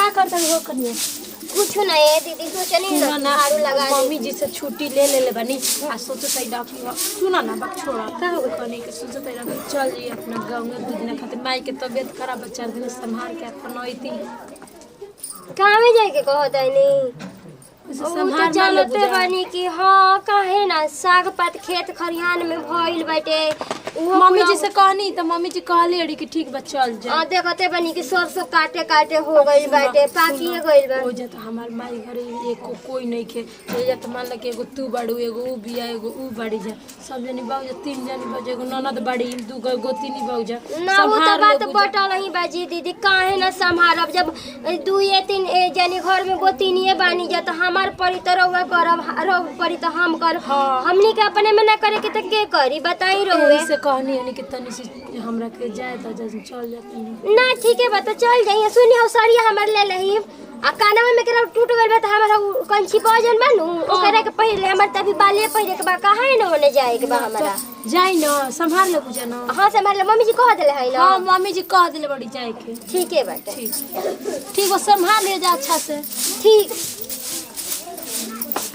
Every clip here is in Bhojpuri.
का करता हो कनिया कुछ नहीं है दीदी सोचनी ना झाड़ू लगा मम्मी जी से छुट्टी ले बनी आ सोचो तई डॉक्टर सुना ना बक छोड़ा का हो कने के सोचो तई डॉक्टर चल जी अपना गांव में 2 दिन खातिर माई के तबीयत खराब है 4 दिन संभाल के अपन आईती कहाँ में जाके कहत है नहीं संभाल जानते बानी कि हाँ काहे ना साग पात खेत खरिहान में भइल बाटे मम्मी जी से कहनी तो मम्मी जी कहले अड़ी कि ठीक बा चल जा देखते बानी कि सरसों काटे काटे हो गइल बाटे पाकिए गइल बा हो जात हमार माई घरे एको कोई नहीं खे ले जात मान ल के एगो तू बाड़ू एगो ऊ बिया एगो ऊ बाड़ी जा सब जनी बाऊ जा 3 जनी बाऊ जा एगो ननद बाड़ी 2 गोतिनी बाऊ जा ना वो तो बात बटल नहीं बाजी दीदी काहे ना संभारब जब 2 या 3 जनी घर में गोतिनीए बानी जा तो हमार परी तो रउवा करब रउ परी तो हम कर हमनी के अपने में ना करे के त के करी बताई रउवे से कहनी है कि तनी से हमरा के जाए त चल जाती ना ठीक है बता चल जाइए सुनी हो साड़िया हमर ले लही आ कानवा में केरा टूट गइल बा त हमरा कंची पजन बानू ओकरा के पहिले हमर तभी बाले पहिले के बा कहां न होने जाए के बा हमरा जाई न संभाल ले बुझा न हां संभाल ले मम्मी जी कह देले है ना हां मम्मी जी कह देले बड़ी जाए के ठीक है बात ठीक वो संभाल ले जा अच्छा से ठीक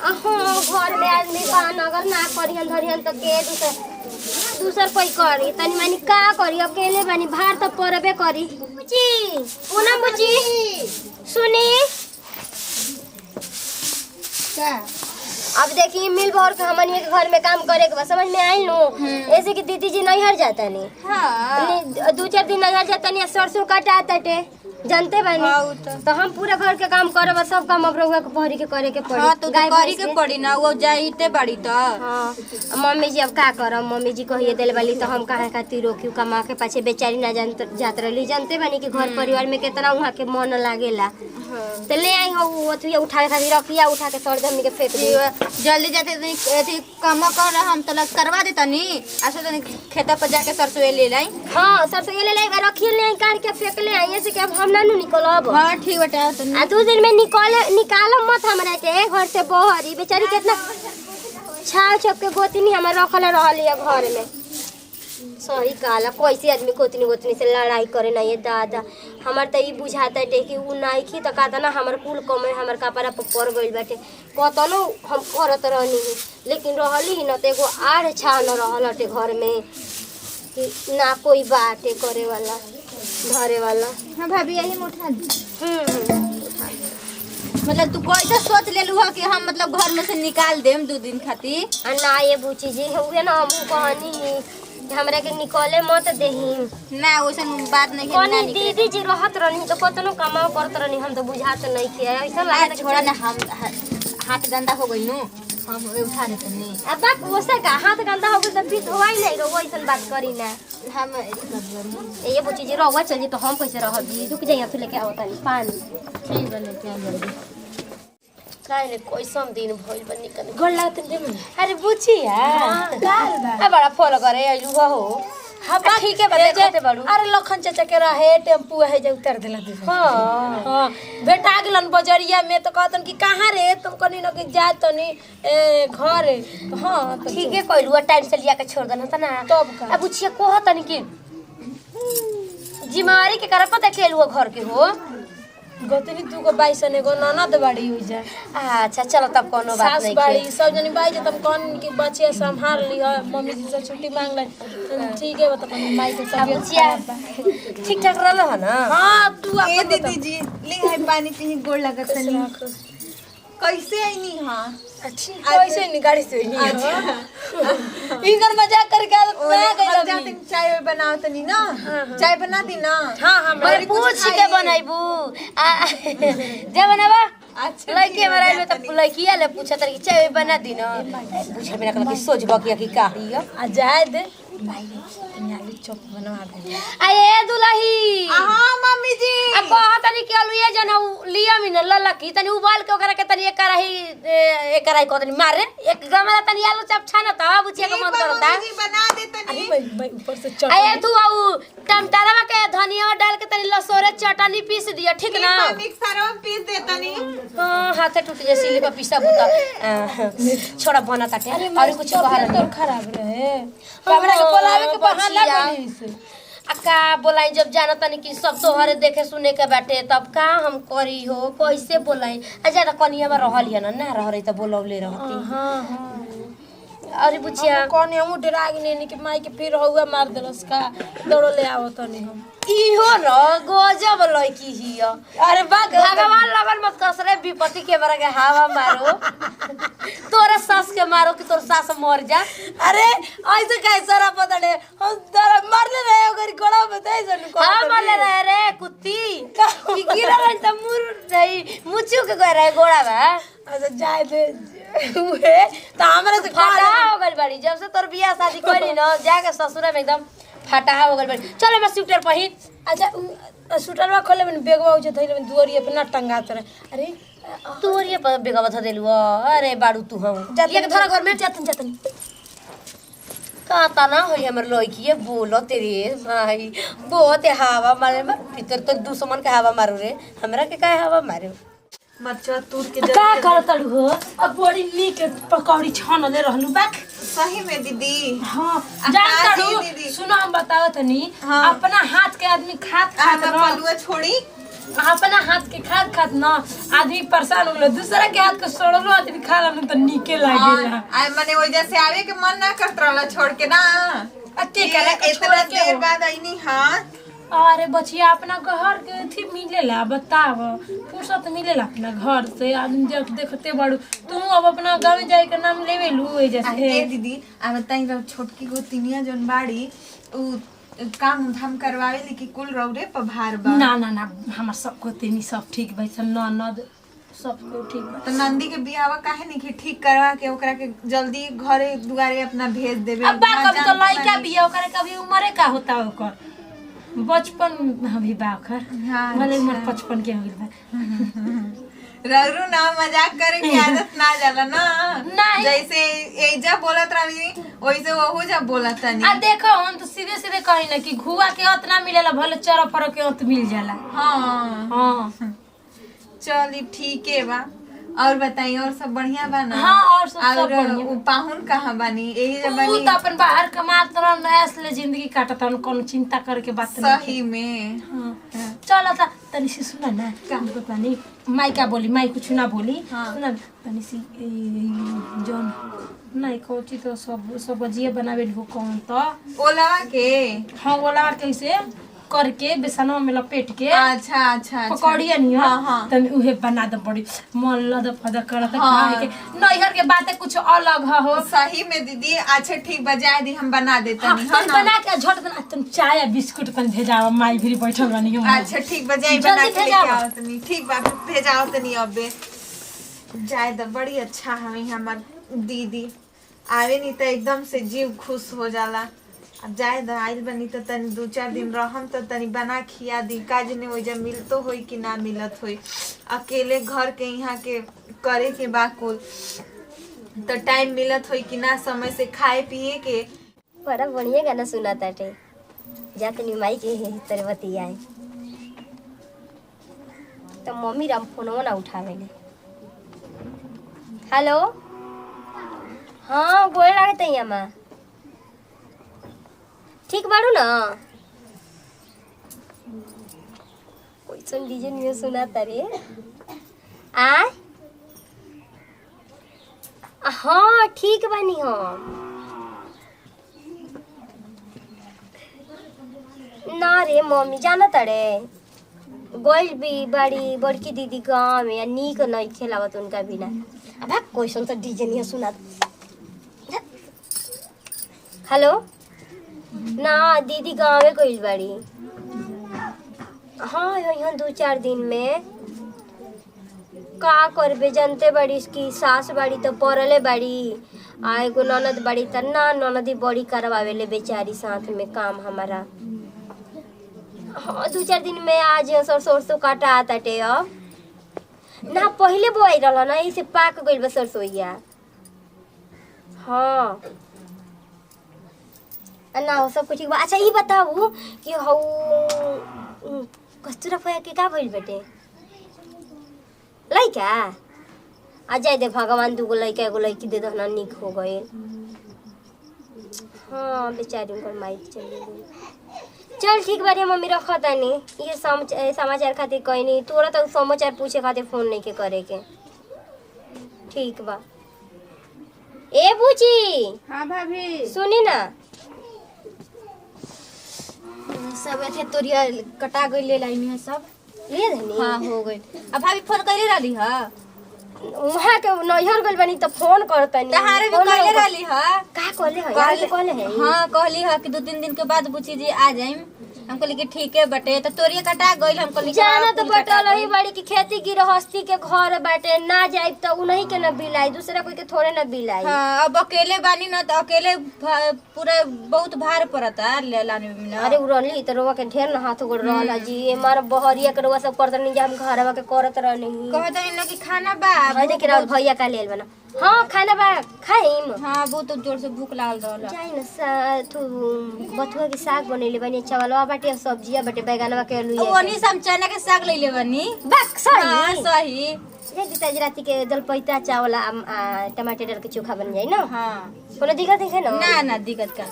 घर में आदमी पान अगर ना करियन धरियन तो के दूसर कोई करी तनी मानी का करी अकेले बानी भार तो परबे करी बुची पूनम बुची सुनी क्या अब देखिए मिल भर के हमनी के घर में काम करे के बा समझ में आइल नु ऐसे कि दीदी जी नहीं हर जाता नहीं हां 2-4 दिन नहीं हर जाता नहीं सरसों काटा आताटे जानते बानी तो हम पूरा घर के काम करब सब काम अब रउवा के भरी के करे के पड़ी हां तो करी के पड़ी ना वो जाईते बड़ी त हां मम्मी जी अब का करब मम्मी जी कहिए देले वाली तो हम काहे खातिर रोकियो कमा के पाछे बेचारी ना जात रहली जानते बानी कि घर परिवार में कितना वहां के मन लागेला तो ले आई हो ओथुया उठाए खातिर रखिया उठा के सर धम्मी के फेंक दी जल्दी जाते एथी काम कर हम तलक करवा देतनी ऐसे तनी खेता पर जाके सरसों ले लाई हां सरसों ले लाई रखिए ले आई काट के फेंक ले आई ऐसे कि अब हम ना निकलब हां ठीक बेटा आ 2 दिन में निकालो मत हमरा के घर से बहरी बेचारी कितना छाव छप के गोतनी हमर रखले रहली है घर में सही काला कैसे आदमी गोतनी से लड़ाई करे ना ये दादा हमर त ई बुझाता है कि उ नाइखी त कहता ना हमर कुल कमे हमर कपड़ा पर पड़ गइल बाटे कतनो हम करत रहनी लेकिन रहली ही न त एगो आड़ छा न रहल हटे घर में कि ना कोई बाटे करे वाला धरे वाला हां भाभी यही में उठा मतलब तू कैसे सोच लेलू हो कि हम मतलब घर में से निकाल देम 2 दिन खातिर ना ये बुची जी हुए ना हम कहनी हमरा के निकले मत देही ना ओसन बात नहीं है ना दीदी जी रहत रहनी तो कतनो कमाओ करत रहनी हम तो बुझात नहीं के ऐसा लागे छोड़ा ना हम हाथ गंदा हो गई नु हम उठा देते नहीं अब बात ओसे का हाथ गंदा हो गई तो फिर होई नहीं रो ऐसन बात करी ना हम ये बुची जी रहुआ चली तो हम कैसे रह दी रुक जाइए फिर लेके आवत नहीं पानी ठीक बने क्या जल्दी काहे कैसन दिन भइल बनी कने गोल लागत दे अरे बुचिया गाल बा आ बड़ा फॉलो करे आइलू हो हां ठीक है देखते बड़ू अरे लखन चाचा के रहे टेम्पू है जे उतर देला दे हां बेटा गेलन बजरिया में तो कहतन कि कहां रे तुम कनी न के जा तनी घर हां ठीक है कहलुआ टाइम से लिया के छोड़ देना त ना तब का अब बुचिया कहतन कि जिम्मेवारी के करप त खेलुआ घर के हो गोतनी 2 गो बाईसन एगो ननद बाड़ी हो जा अच्छा चलो तब कोनो बात नहीं सास बाड़ी सब जनी बाई जब कौन की बच्चे संभाल ली है मम्मी जी से छुट्टी मांग ले ठीक है बता माई के तबीयत ठीक ठाक रहलो है ना हां तू ए दीदी जी ले है पानी पी गोड़ लागत नहीं कैसे आईनी हां अच्छी कैसे नहीं गाड़ी से नहीं इनकर मजाक करके आ गई जाते चाय बनाओ तनी ना चाय बना दी ना हां हां मैं पूछ के बनाइबू जे बनावा अच्छा लड़की हमारा में तो लड़किया ले पूछा तर कि चाय बना दी ना पूछे बिना कहला कि सोच बकिया की का हियो आ जाए दे भाई आलू चॉप बनवा दे आए दुलही हां मम्मी जी अब बहुत तनी के आलू ये जन लिया में लला की तनी उबाल के ओकरा के तनी एक कढ़ाई को तनी मारे एक गमला तनी आलू चॉप छाना त बुचिया के मन करता मम्मी जी बना दे तनी भाई ऊपर से चट आए तू आऊ टमाटरवा के धनिया डाल के तनी लसोरे चटनी पीस दिया ठीक ना मिक्सर में पीस दे तनी हां हाथे टूट जैसी ले पीसा बुता छोड़ा बना ताटे और कुछ बाहर तो खराब रहे हमरा के बोलावे के बहाना बनी से आ का बोलाई जब जाना तनी कि सब तोहरे देखे सुने के बाटे तब का हम करी हो कैसे बोलाई आ ज्यादा कनिया में रहल है ना रह रही त बोलौले रहती। हां अरे बुचिया कौन हम डरा गने नहीं कि माई के फिर हुआ मार देलस का दौड़ ले आओ तनी हम इहो न गजब लड़की हिया। अरे भगवान लगन मत कसरे विपत्ति के बरा के हवा मारो तोरा सास के मारो कि तोर सास मर जा। अरे ऐसे कैसा रा पता नहीं हम दर मारले रहे अगर गोड़ा बताई जन को हां मारले रहे रे कुत्ती की गिरा रही त मुर रही मुचू के गए रहे गोड़ा बा। अच्छा जाए दे उहे त हमरा से फाटा हो गइल बाड़ी जब से तोर बियाह शादी करी न जाके ससुरा में एकदम फाटा हो गइल बाड़ी। चल मैं स्वेटर पहिन। अच्छा स्वेटरवा खोले में बेगवा हो जतई में दुवरिए पे ना टंगात रहे। अरे दुवरिए पे बेगवा ध देलु। अरे बाड़ू तू हम एक धरा घर में जतन कहता ना होई हमर लड़की बोलो तेरे भाई बहुत हवा मारे भीतर तो दुश्मन के हवा मारू रे हमरा के काहे हवा मारू मरचा तूर के का करतड़ हो अब बड़ी नीक पकौड़ी छानले रहलु बाक सही में दीदी। हां जानतड़ू सुनो हम बताओ तनी अपना हाथ के आदमी खात पलुआ छोड़ी अपना हाथ के खात ना आदमी परेशान हो दूसरा के हाथ के सड़लो आदमी खा लन त नीके लागेला। आई माने वजह से आवे के मन ना करत रहला छोड़ के ना अते करे इतना देर बाद आईनी। हां अरे बचिया अपना घर के थी मिलेला बताव फुर्सत मिलेला अपना घर से आदमी जब देखते बड़ू तू अब अपना गांव जाए के नाम लेवे लू ए जैसे ए दीदी अब बताई छोटकी गोतिनिया जोन बाड़ी उ काम धाम करवावे लेकिन कुल रौरे पभार बा ना ना ना हमर सब गोतिनी सब ठीक बा सब ननद सब को ठीक बा। तो नंदी के बियाह काहे नहीं कि ठीक करवा के ओकरा के जल्दी घरे दुआरे अपना भेज देबे। अब कभी तो लइका बियाह करे कभी उम्र का होता ओकर बचपन अभी बाखर भले उम्र 55 के हो गइल बा। रगरू ना मजाक करे की आदत ना जाला ना जैसे एजा बोलत रही वैसे वहू जब बोलत तनी आ देखो हम तो सीधे सीधे कही ना कि घुआ के उतना मिलेला भले चरा फरो के उत मिल जाला। हां हां चली ठीक है बा। और बताइए और सब बढ़िया बा ना। हां और सब बढ़िया। वो पाहुन कहां बनी यही जब बनी तो अपन बाहर कमात रह नया से जिंदगी काटत न कोनो चिंता करके बात नहीं सही में। हां चल त तनी से सुना ना काम को तनी माई का बोली माई कुछ ना बोली सुना तनी सी जोन नहीं कोची तो सब बजिए बनावे हो कौन तो ओला के। हां ओला कैसे करके बेसनवा में लपेट के अच्छा अच्छा पकौड़िया नहीं तनी उहे बना द बड़ी मन लद फद करत खाए के नैहर के बातें कुछ अलग हो। सही में दीदी। अच्छा ठीक बजाए दी हम बना देता नहीं हम बना के झट देना तुम चाय बिस्कुट तन भेजाओ माई भी बैठल बनी। अच्छा ठीक बजाई बना के लेके आओ तनी ठीक बा भेजाओ तनी अबे जाए द बड़ी अच्छा हमें हमर दीदी आवे नहीं तो एकदम से जीव खुश हो जाला। अब जाए द आइल बनी तो तनी 2-4 दिन रहम तो तनी बना खिया दी काज ने वजह मिलतो होई कि ना मिलत होई अकेले घर के यहाँ के करे के बाकुल तो टाइम मिलत होई कि ना समय से खाए पिए के। बड़ा बढ़िया गाना सुना ताटे जा तनी माई के तरह बतियाए तो मम्मी राम फोनवा ना उठावेले। हेलो हाँ गोड़ लागत है माँ ठीक बाड़ू ना कोई सुन डीजे नहीं सुना तारे आ हाँ ठीक बानी हम ना रे मम्मी जाना तड़े गोल भी बड़ी बड़की दीदी गाँव में नीक नहीं खेलावत उनका बिना। अब कोई सुन तो डीजे नहीं सुना। हेलो ना दीदी गाँव में गई बड़ी। हाँ यहाँ 2-4 दिन में का करबे जानते बड़ी इसकी सास बड़ी तो पड़ले बड़ी आ एगो ननद बड़ी त ना ननदी बड़ी करवावेले बेचारी साथ में काम हमारा। हाँ 2-4 दिन में आज सरसों काटा आताटे अब ना पहले बोआई रहा ना इसे पाक गइल बा सरसोईया। हाँ ना हो सब कुछ ठीक बा। अच्छा ये बताऊ कि हौ कस्तूरा फया के का भइल बेटे लइका आ जाए दे भगवान दूगो लइका एगो लइकी दे दहना निक हो गए। हाँ बेचारी उनकर माई चली गई। चल ठीक बारे मम्मी रखा तानी ये समाचार खातिर कहीं नहीं तोरा तो समाचार पूछे खातिर फोन नहीं के करे के ठीक बा ए बूची हाँ भाभी सुनी ना सब ऐसे तोरिया कटा गई ले लाइन है सब ले धनी हाँ हो गई अब भाभी फोन कैले रहली है वहाँ के नैहर गइल बनी तो फोन करतनी तहारे भी कैले रहली है का कहले है हाँ कहली है कि 2-3 दिन के बाद बुची जी आ जाइम हम कहली कि ठीक है बटे तो तोरिया कटा गइल हम कहली जाना तो बटल ही बड़ी की खेती गृहस्थी के घर बाटे ना जाई तो उन्हीं के न बिलाई दूसरा कोई के थोड़े न बिलाई हाँ अब अकेले बानी ना तो अकेले पूरा बहुत भार पड़ता ले लाने में ना अरे उरली तो रोवा के ढेर न हाथ गोड़ रहला जी मार बहरिया के रोवा सब करत नहीं हम घरवा के करत रहनी कहत नहीं ना कि खाना बा भाई देख रहा भैया का लेल बना हाँ खाना बा खाइम हाँ बहुत जोर से भूख लागल रहल जाई न तू बथुआ के साग बनैले बनी चावलवा बाटे सब्जिया बाटे बैगनवा के आलू ओनी सब चना के साग ले बनी बक हाँ सही सही ये तेज राती के जलपैता चावल टमाटर डाल के चोखा बन जाई ना हाँ कोनो दिक्कत है ना ना ना दिक्कत का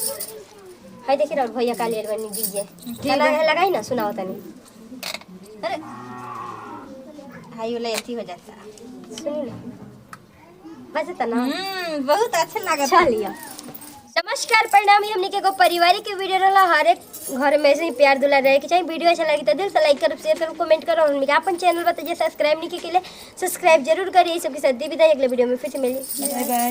हाय देखी रहा भैया का लेल बनी दीजिए लगाई ना सुनाओ तनी अरे हाई वाला ऐसी हो जाता सुनी ना बस तना बहुत अच्छा लगा चलिए नमस्कार प्रणाम हमने के एगो पारिवारिक के वीडियो रहला हर एक घर में से ही प्यार दुलार रहे के चाहिए वीडियो अच्छा लगी तो दिल से लाइक करो शेयर करो कमेंट करो और हमने अपन चैनल बताइए सब्सक्राइब नहीं किए सब्सक्राइब जरूर करिए सबके साथ दी विदाई अगले वीडियो में फिर से मिलिए।